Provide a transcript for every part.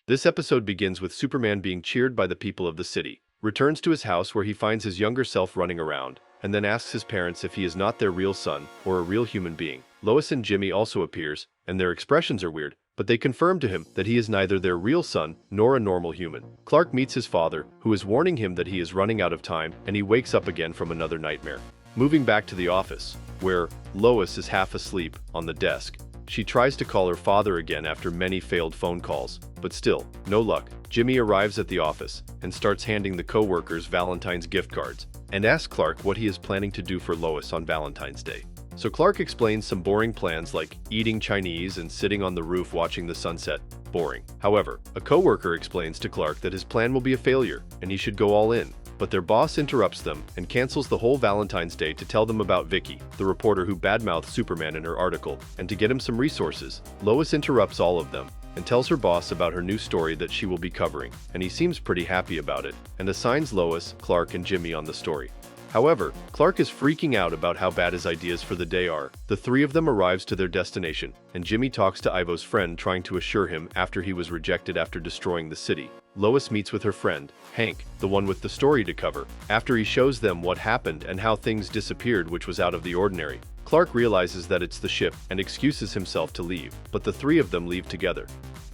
This episode begins with Superman being cheered by the people of the city, returns to his house where he finds his younger self running around, and then asks his parents if he is not their real son or a real human being. Lois and Jimmy also appears, and their expressions are weird, but they confirm to him that he is neither their real son nor a normal human. Clark meets his father, who is warning him that he is running out of time, and he wakes up again from another nightmare. Moving back to the office, where Lois is half asleep on the desk. She tries to call her father again after many failed phone calls, but still, no luck. Jimmy arrives at the office and starts handing the co-workers Valentine's gift cards and asks Clark what he is planning to do for Lois on Valentine's Day. So Clark explains some boring plans like eating Chinese and sitting on the roof watching the sunset. Boring. However, a co-worker explains to Clark that his plan will be a failure and he should go all in. But their boss interrupts them and cancels the whole Valentine's Day to tell them about Vicky, the reporter who badmouthed Superman in her article, and to get him some resources. Lois interrupts all of them and tells her boss about her new story that she will be covering, and he seems pretty happy about it, and assigns Lois, Clark, and Jimmy on the story. However, Clark is freaking out about how bad his ideas for the day are. The three of them arrives to their destination, and Jimmy talks to Ivo's friend trying to assure him after he was rejected after destroying the city. Lois meets with her friend, Hank, the one with the story to cover, after he shows them what happened and how things disappeared, which was out of the ordinary. Clark realizes that it's the ship and excuses himself to leave, but the three of them leave together.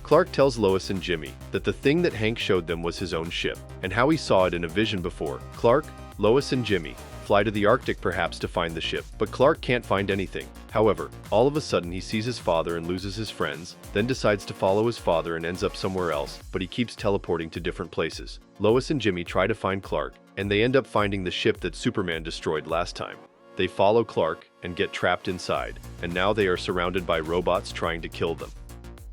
Clark tells Lois and Jimmy that the thing that Hank showed them was his own ship, and how he saw it in a vision before. Clark, Lois and Jimmy fly to the Arctic perhaps to find the ship, but Clark can't find anything. However, all of a sudden he sees his father and loses his friends, then decides to follow his father and ends up somewhere else, but he keeps teleporting to different places. Lois and Jimmy try to find Clark, and they end up finding the ship that Superman destroyed last time. They follow Clark and get trapped inside, and now they are surrounded by robots trying to kill them.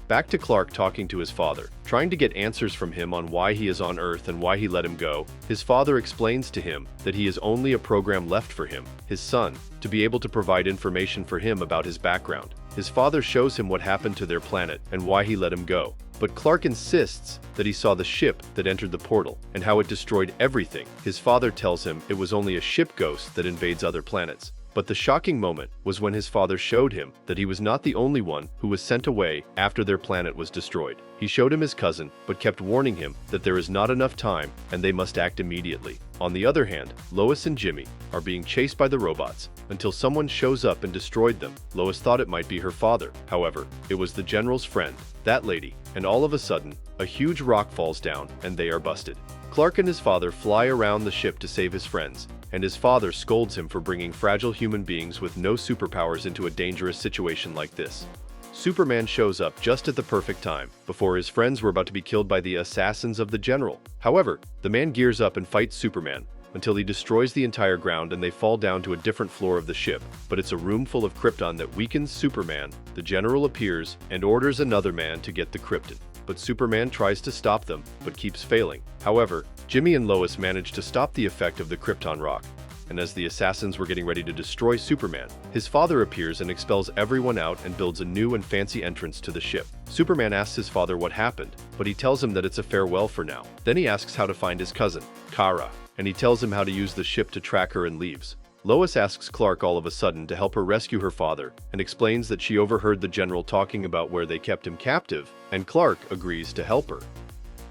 Back to Clark talking to his father, trying to get answers from him on why he is on Earth and why he let him go. His father explains to him that he is only a program left for him, his son, to be able to provide information for him about his background. His father shows him what happened to their planet and why he let him go. But Clark insists that he saw the ship that entered the portal and how it destroyed everything. His father tells him it was only a ship ghost that invades other planets. But the shocking moment was when his father showed him that he was not the only one who was sent away after their planet was destroyed. He showed him his cousin, but kept warning him that there is not enough time and they must act immediately. On the other hand, Lois and Jimmy are being chased by the robots until someone shows up and destroyed them. Lois thought it might be her father. However, it was the general's friend, that lady, and all of a sudden, a huge rock falls down and they are busted. Clark and his father fly around the ship to save his friends, and his father scolds him for bringing fragile human beings with no superpowers into a dangerous situation like this. Superman shows up just at the perfect time, before his friends were about to be killed by the assassins of the general. However, the man gears up and fights Superman, until he destroys the entire ground and they fall down to a different floor of the ship, but it's a room full of krypton that weakens Superman. The general appears and orders another man to get the krypton, but Superman tries to stop them, but keeps failing. However, Jimmy and Lois manage to stop the effect of the krypton rock, and as the assassins were getting ready to destroy Superman, his father appears and expels everyone out and builds a new and fancy entrance to the ship. Superman asks his father what happened, but he tells him that it's a farewell for now. Then he asks how to find his cousin, Kara, and he tells him how to use the ship to track her and leaves. Lois asks Clark all of a sudden to help her rescue her father, and explains that she overheard the general talking about where they kept him captive, and Clark agrees to help her.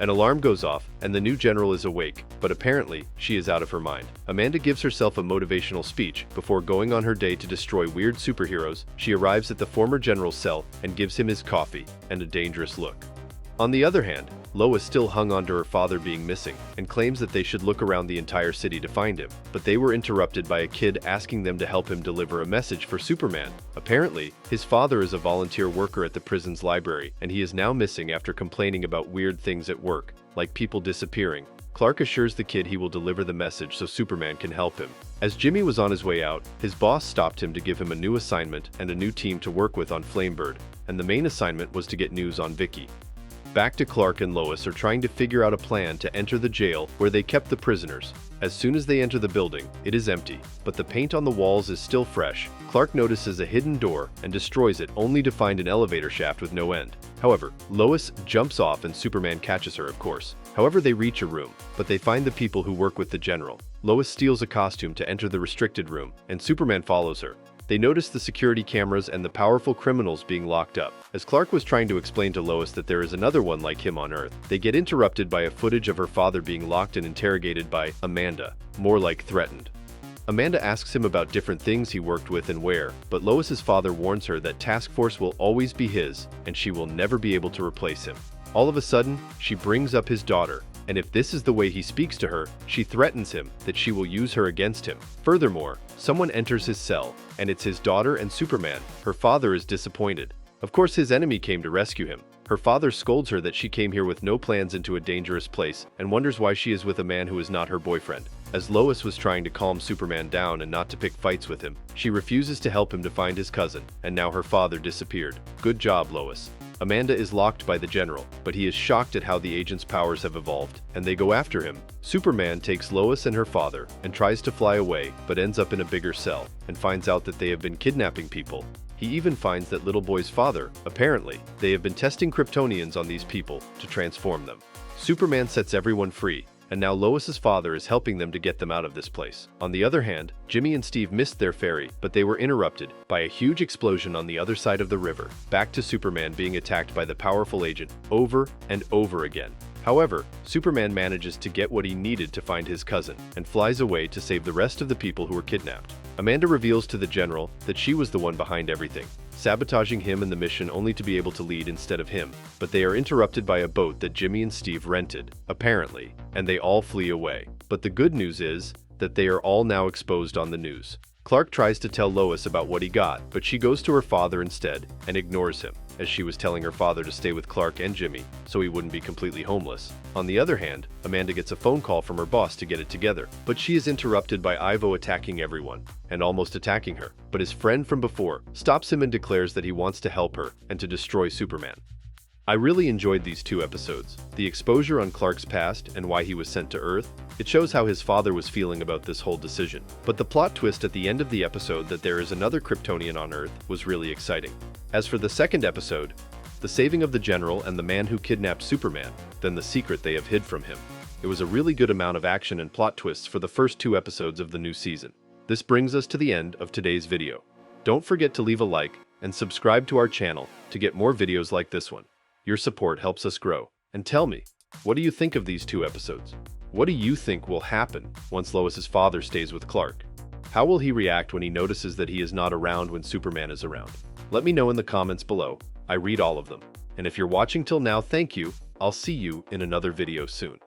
An alarm goes off, and the new general is awake, but apparently, she is out of her mind. Amanda gives herself a motivational speech before going on her day to destroy weird superheroes. She arrives at the former general's cell and gives him his coffee and a dangerous look. On the other hand, Lois still hung on to her father being missing and claims that they should look around the entire city to find him, but they were interrupted by a kid asking them to help him deliver a message for Superman. Apparently, his father is a volunteer worker at the prison's library, and he is now missing after complaining about weird things at work, like people disappearing. Clark assures the kid he will deliver the message so Superman can help him. As Jimmy was on his way out, his boss stopped him to give him a new assignment and a new team to work with on Flamebird, and the main assignment was to get news on Vicky. Back to Clark and Lois are trying to figure out a plan to enter the jail where they kept the prisoners. As soon as they enter the building, it is empty, but the paint on the walls is still fresh. Clark notices a hidden door and destroys it only to find an elevator shaft with no end. However, Lois jumps off and Superman catches her, of course. However, they reach a room, but they find the people who work with the general. Lois steals a costume to enter the restricted room, and Superman follows her. They notice the security cameras and the powerful criminals being locked up. As Clark was trying to explain to Lois that there is another one like him on Earth, they get interrupted by a footage of her father being locked and interrogated by Amanda, more like threatened. Amanda asks him about different things he worked with and where, but Lois's father warns her that Task Force will always be his, and she will never be able to replace him. All of a sudden, she brings up his daughter, and if this is the way he speaks to her, she threatens him that she will use her against him. Furthermore, someone enters his cell, and it's his daughter and Superman. Her father is disappointed. Of course, his enemy came to rescue him. Her father scolds her that she came here with no plans into a dangerous place and wonders why she is with a man who is not her boyfriend. As Lois was trying to calm Superman down and not to pick fights with him, she refuses to help him to find his cousin, and now her father disappeared. Good job, Lois. Amanda is locked by the general, but he is shocked at how the agent's powers have evolved, and they go after him. Superman takes Lois and her father and tries to fly away, but ends up in a bigger cell and finds out that they have been kidnapping people. He even finds that little boy's father, apparently, they have been testing Kryptonians on these people to transform them. Superman sets everyone free, and now Lois's father is helping them to get them out of this place. On the other hand, Jimmy and Steve missed their ferry, but they were interrupted by a huge explosion on the other side of the river. Back to Superman being attacked by the powerful agent over and over again. However, Superman manages to get what he needed to find his cousin and flies away to save the rest of the people who were kidnapped. Amanda reveals to the general that she was the one behind everything, sabotaging him and the mission only to be able to lead instead of him. But they are interrupted by a boat that Jimmy and Steve rented, apparently, and they all flee away. But the good news is that they are all now exposed on the news. Clark tries to tell Lois about what he got, but she goes to her father instead and ignores him, as she was telling her father to stay with Clark and Jimmy so he wouldn't be completely homeless. On the other hand, Amanda gets a phone call from her boss to get it together, but she is interrupted by Ivo attacking everyone and almost attacking her. But his friend from before stops him and declares that he wants to help her and to destroy Superman. I really enjoyed these two episodes. The exposure on Clark's past and why he was sent to Earth. It shows how his father was feeling about this whole decision. But the plot twist at the end of the episode that there is another Kryptonian on Earth was really exciting. As for the second episode, the saving of the general and the man who kidnapped Superman, then the secret they have hid from him. It was a really good amount of action and plot twists for the first two episodes of the new season. This brings us to the end of today's video. Don't forget to leave a like and subscribe to our channel to get more videos like this one. Your support helps us grow. And tell me, what do you think of these two episodes? What do you think will happen once Lois's father stays with Clark? How will he react when he notices that he is not around when Superman is around? Let me know in the comments below. I read all of them. And if you're watching till now, thank you. I'll see you in another video soon.